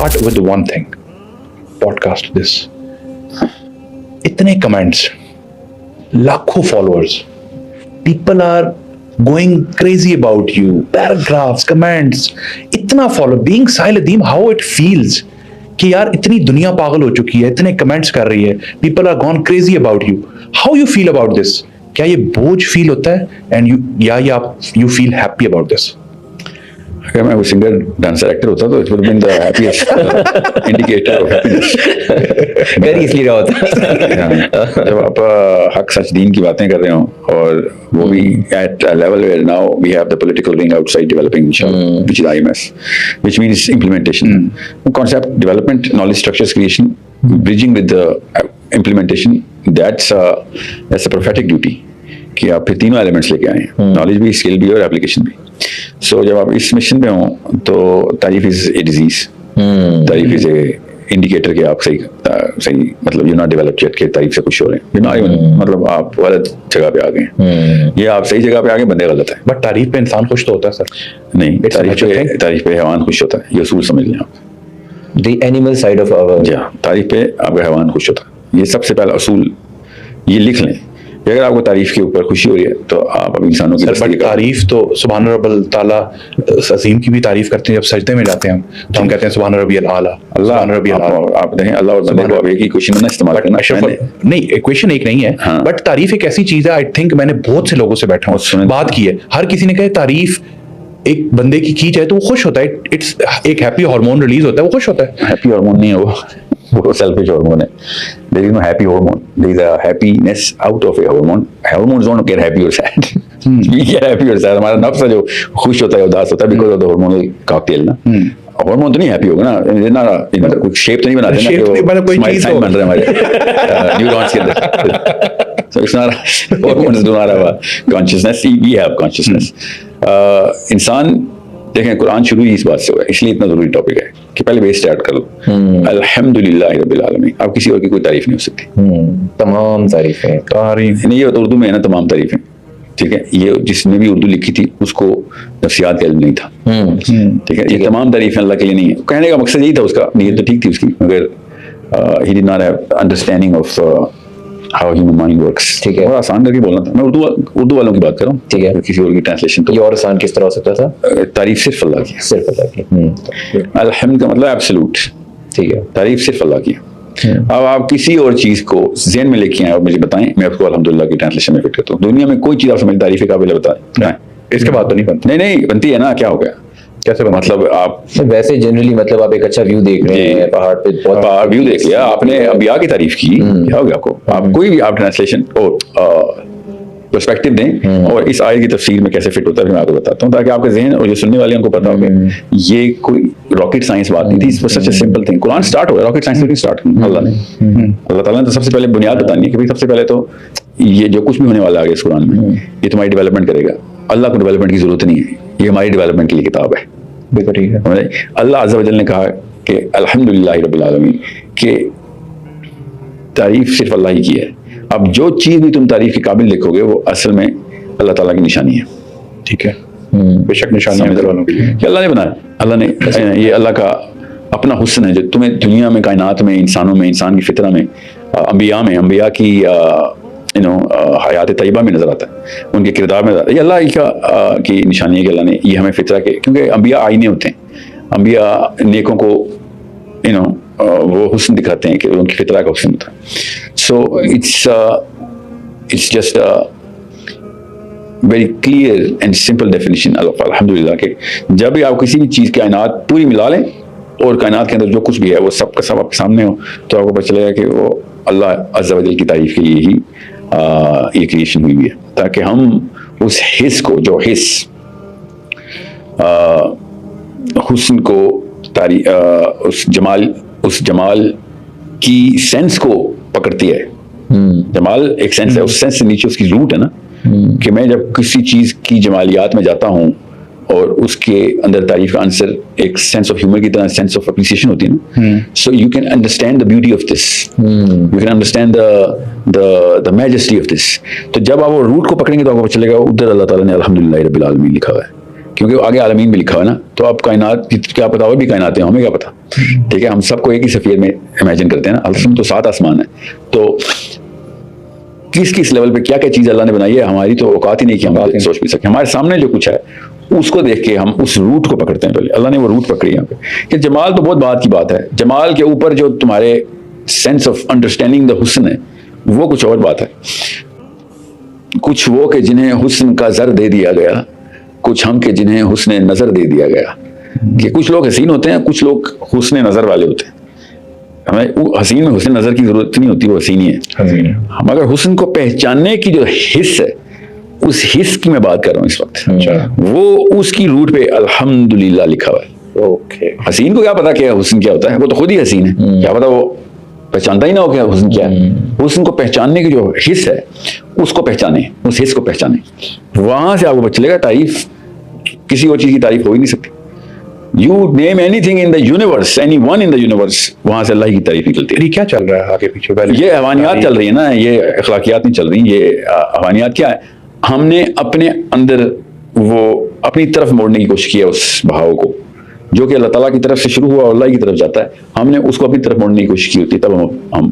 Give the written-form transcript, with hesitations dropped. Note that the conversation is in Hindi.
start with one thing. Podcast this. इतने कमेंट्स, लाखों followers, people are going crazy about you, paragraphs, comments, इतना follow. Being Sahil Adeem, how it feels कि यार इतनी दुनिया पागल हो चुकी है, इतने कमेंट्स कर रही है, people are gone crazy about you. How you feel about this? क्या ये बोझ फील होता है and you feel happy about this? अगर मैं वो सिंगर डांसर एक्टर होता तो it would been the happiest indicator of happiness. कर इसलिए रहा होता. जब आप हक सच दीन की बातें कर रहे हो और वो भी at a level where now we have the political wing outside developing which is IMS, which means implementation, concept development, knowledge structures creation, bridging with the implementation. That's a prophetic duty कि आप फिर तीनों एलिमेंट्स लेके आए, नॉलेज भी, स्किल भी और एप्लीकेशन भी. सो जब आप इस मिशन पे हो तो तारीफ इज ए डिजीज, तारीफ इज ए इंडिकेटर कि आप सही मतलब यू नॉट डेवलप्ड येट के तारीफ से खुश हो रहे हैं. यू नो मतलब आप गलत जगह पे आ गए. ये आप सही जगह पे आ गए, बंदे गलत है. बट तारीफ पे इंसान खुश तो होता है सर. नहीं, तारीफ पे हैवान खुश होता है. ये उसूल समझ लें आप. The animal side of our. जी, तारीफ पे आपका हैवान खुश होता है. ये सबसे पहला उसूल ये लिख लें. अगर आपको तारीफ के ऊपर खुशी हो रही है तो आप अभी इंसानों की तारीफ तो सुभान रब्बल ताला अज़ीम की भी तारीफ करते हैं. जब सजदे में जाते हैं हम तो हम कहते हैं सुभान रब्बियल आला, अल्लाह रब्बियल आला. आप देखें अल्लाह और बंदे को आप एक ही क्वेश्चन में इस्तेमाल करना. नहीं, इक्वेशन एक नहीं है. बट तारीफ एक ऐसी चीज है, आई थिंक मैंने बहुत से लोगों से बैठा हूँ, बात की है, हर किसी ने कहा तारीफ एक बंदे की जाए तो वो खुश होता है. इट्स एक हैप्पी हार्मोन रिलीज होता है, वो खुश होता है. हैप्पी हार्मोन नहीं है वो सेल्फिश हार्मोन है. There is no happy hormone. There is a happiness out of a hormone. Hormones don't get happy or sad. We get happy or sad. हमारा नफ्स है जो खुश होता है, उदास होता है because of the hormonal cocktail ना. हार्मोन तो नहीं हैप्पी होगा ना, कोई शेप तो नहीं बनाते ना कि वो स्माइल साइन बन रहे हमारे न्यूरॉन्स के अंदर. So it's not hormones do not have a consciousness. We have consciousness. इंसान देखें कुरान शुरू ही इस बात से हुआ है, इसलिए इतना जरूरी टॉपिक है कि पहले बेस स्टार्ट कर लो. अल्हम्दुलिल्लाह रब्बिल आलमीन. आप किसी और की कोई तारीफ नहीं हो सकती. तमाम तारीफें. तारीफ नहीं, ये उर्दू में है ना, तमाम तारीफें. ठीक है, ये जिसने भी उर्दू लिखी थी उसको नफ्सियात का इल्म नहीं था. ठीक है, ये तमाम तारीफें अल्लाह के लिए नहीं है. कहने का मकसद यही था उसका, नीयत तो ठीक थी उसकी, मगर he did not have understanding of how human mind works. ठीक है, और आसान करके बोलना था. मैं उर्दू वालों की बात कर रहा हूँ. ठीक है, किसी और की ट्रांसलेशन तो ये और आसान किस तरह हो सकता था? तारीफ सिर्फ अल्लाह की, सिर्फ अल्लाह की. अल्हम्द का मतलब एब्सोल्यूट. ठीक है, तारीफ सिर्फ अल्लाह की. अब आप किसी और चीज को ज़हन में लेके आए और मुझे बताएं, मैं आपको अल्हम्दुलिल्लाह की ट्रांसलेशन में फिट करता हूँ. दुनिया में कोई चीज आप समझ तारीफ के काबिल बताएं, इसके बाद तो नहीं बनती. नहीं बनती है ना. क्या हो गया, कैसे मतलब आप वैसे जनरली मतलब आप एक अच्छा व्यू देख रहे हैं, पहाड़ पे पहाड़ व्यू देख लिया आपने, अंबिया की तारीफ की, क्या हो गया आपको? आप कोई भी आप ट्रांसलेशन और पर्सपेक्टिव दें और इस आयत की तफसीर में कैसे फिट होता है मैं आपको बताता हूँ, ताकि आपके जहन और जो सुनने वाले उनको पता हो. ये कोई रॉकेट साइंस बात नहीं थी, such a simple thing. Quran start हुआ, रॉकेट साइंस नहीं स्टार्ट अल्लाह ने. अल्लाह ताला ने तो सबसे पहले बुनियाद बतानी है कि भाई सबसे पहले तो ये जो कुछ भी होने वाला है इस कुरान में, ये तुम्हारी डेवलपमेंट करेगा. अल्लाह को डेवलपमेंट की जरूरत नहीं है, ये हमारी डेवलपमेंट के लिए किताब है. अल्लाह अज़्ज़ा वजल ने कहा कि अल्हम्दुलिल्लाह रब्बिल आलमीन, के तारीफ सिर्फ अल्लाह ही की है. अब जो चीज भी तुम तारीफ के काबिल लिखोगे वो असल में अल्लाह ताला की निशानी है. ठीक है, बेशक निशानी कि अल्लाह ने बनाया. अल्लाह ने, ये अल्लाह का अपना हुस्न है जो तुम्हें दुनिया में, कायनात में, इंसानों में, इंसान की फितरा में, अंबिया की हयात तय्यबा में नजर आता है, उनके किरदार में. ये अल्लाह की निशानी है कि अल्लाह ने ये हमें फितरा के, क्योंकि अंबिया आईने होते हैं, अंबिया नेकों को वो हुस्न दिखाते हैं कि उनकी फितरा का हुस्न होता है. So it's just very clear and simple definition of अल्हम्दुलिल्लाह के जब भी आप किसी भी चीज़ की कायनात पूरी मिला लें और कायनात के अंदर जो कुछ भी है वो सब का सब आपके सामने हो, तो आपको पता चलेगा कि वो अल्लाह अज़्ज़ा वजल की तारीफ के लिए ही ये क्रिएशन हुई है, ताकि हम उस हिस्स को, जो हिस्स हुस्न को उस जमाल की सेंस को पकड़ती है. जमाल एक सेंस है, उस सेंस से नीचे उसकी रूट है ना, कि मैं जब किसी चीज की जमालियात में जाता हूँ और उसके अंदर तारीफ का आंसर एक सेंस ऑफ ह्यूमर की तरह सेंस ऑफ अप्रिसिएशन होती है ना. So you can understand the beauty of this, you can understand the majesty of this. तो जब आप वो रूट को पकड़ेंगे तो आपको पता चलेगा उधर अल्लाह ताला ने अल्हम्दुलिल्लाह रब्बिल आलमीन लिखा हुआ है. क्योंकि आगे आलमीन में लिखा हुआ है ना, तो अब कायनात क्या पता, और भी कायनात हैं, हमें क्या पता, ठीक है। हम सबको एक ही सफियर में इमेजिन करते हैं ना, अलसम तो 7 आसमान है, तो किस किस लेवल पे क्या क्या चीज़ अल्लाह ने बनाई है, हमारी तो औकात ही नहीं कि हम सोच भी सकें। हमारे सामने जो कुछ है उसको देख के हम उस रूट को पकड़ते हैं। पहले अल्लाह ने वो रूट पकड़ी यहाँ पे कि जमाल तो बहुत बात की बात है, जमाल के ऊपर जो तुम्हारे सेंस ऑफ अंडरस्टैंडिंग द हुस्न है वो कुछ और बात है। कुछ वो कि जिन्हें हुस्न का जर दे दिया गया, कुछ हम के जिन्हें हुस्न नजर दे दिया गया। कि कुछ लोग हसीन होते हैं, कुछ लोग हुस्न नजर वाले होते हैं। हमें हसीन में हुस्न नजर की जरूरत नहीं होती, वो हसीन ही है। हम अगर हुस्न को पहचानने की जो हिस्स है, उस हिस्स की मैं बात कर रहा हूँ इस वक्त, वो उसकी रूट पे अल्हम्दुलिल्लाह लिखा हुआ है। ओके, हसीन को क्या पता क्या हुस्न क्या होता है, वो तो खुद ही हसीन है, क्या पता वो पहचानता ही ना हो क्या हुस्न क्या है। हुस्न को पहचानने की जो हिस्स है उसको पहचाने, उस हिस्स को पहचाने, वहां से आपको पता चलेगा तारीफ किसी और चीज की तारीफ हो ही नहीं सकती। You name anything in the universe, any one in the universe, वहां से अल्लाह की तारीफ निकलती है। ये क्या चल रहा है आगे पीछे? पहले ये हवानियात चल रही है ना, ये अखलाकियात नहीं चल रही। ये हवानियात क्या है, हमने अपने अंदर वो अपनी तरफ मोड़ने की कोशिश की है उस बहाव को, जो कि अल्लाह ताला की तरफ से शुरू हुआ और अल्लाह की तरफ जाता है। हमने उसको अपनी तरफ मोड़ने की कोशिश की होती है, तब हम